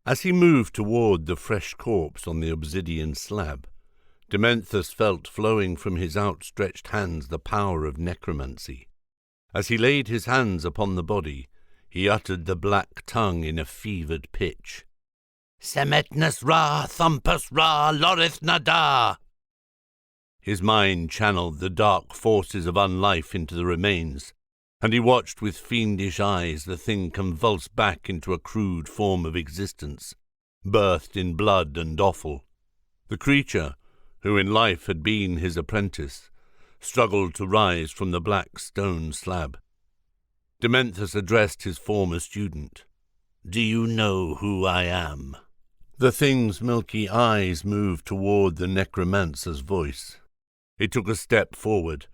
As he moved toward the fresh corpse on the obsidian slab, Dementhus felt flowing from his outstretched hands the power of necromancy. As he laid his hands upon the body, he uttered the black tongue in a fevered pitch. Semetnus Ra, Thumpus Ra, Lorith Nadar. His mind channeled the dark forces of unlife into the remains, and he watched with fiendish eyes the thing convulse back into a crude form of existence, birthed in blood and offal. The creature, who in life had been his apprentice, struggled to rise from the black stone slab. Dementhus addressed his former student. "Do you know who I am?" The thing's milky eyes moved toward the necromancer's voice. It took a step forward,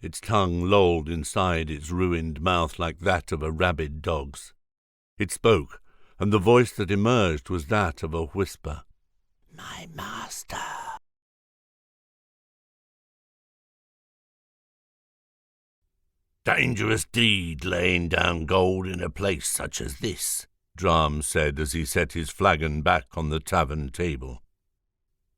its tongue lolled inside its ruined mouth like that of a rabid dog's. It spoke, and the voice that emerged was that of a whisper. "My master." "Dangerous deed, laying down gold in a place such as this," Dram said as he set his flagon back on the tavern table.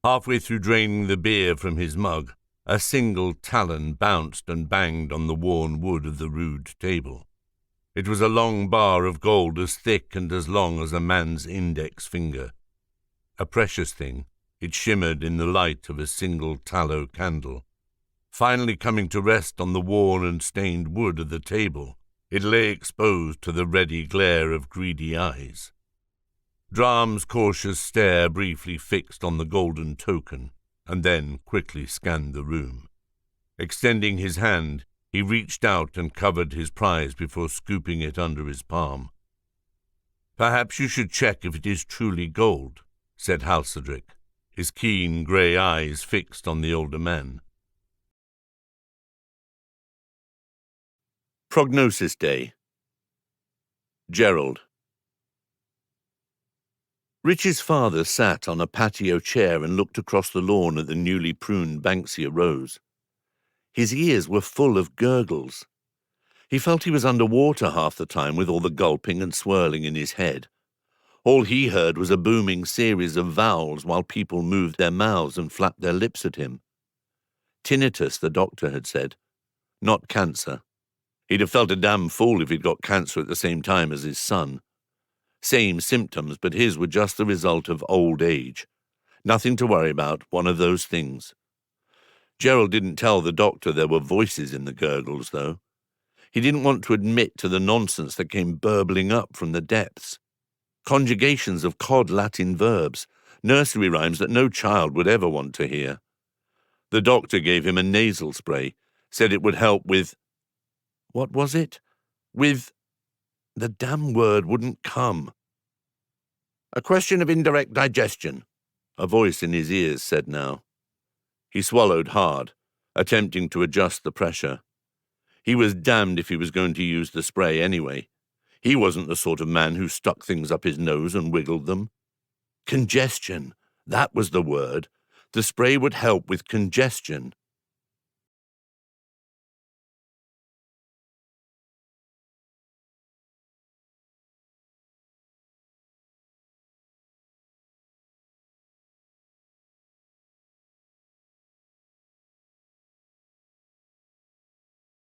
Halfway through draining the beer from his mug, a single talon bounced and banged on the worn wood of the rude table. It was a long bar of gold as thick and as long as a man's index finger. A precious thing, it shimmered in the light of a single tallow candle. Finally coming to rest on the worn and stained wood of the table, it lay exposed to the ready glare of greedy eyes. Dram's cautious stare briefly fixed on the golden token, and then quickly scanned the room. Extending his hand, he reached out and covered his prize before scooping it under his palm. "Perhaps you should check if it is truly gold," said Halcedric, his keen grey eyes fixed on the older man. Prognosis Day. Gerald. Rich's father sat on a patio chair and looked across the lawn at the newly pruned Banksia rose. His ears were full of gurgles. He felt he was under water half the time with all the gulping and swirling in his head. All he heard was a booming series of vowels while people moved their mouths and flapped their lips at him. Tinnitus, the doctor had said. Not cancer. He'd have felt a damn fool if he'd got cancer at the same time as his son. Same symptoms, but his were just the result of old age. Nothing to worry about, one of those things. Gerald didn't tell the doctor there were voices in the gurgles, though. He didn't want to admit to the nonsense that came burbling up from the depths. Conjugations of cod Latin verbs, nursery rhymes that no child would ever want to hear. The doctor gave him a nasal spray, said it would help with... What was it? With... The damn word wouldn't come. "A question of indirect digestion," a voice in his ears said now. He swallowed hard, attempting to adjust the pressure. He was damned if he was going to use the spray anyway. He wasn't the sort of man who stuck things up his nose and wiggled them. Congestion, that was the word. The spray would help with congestion.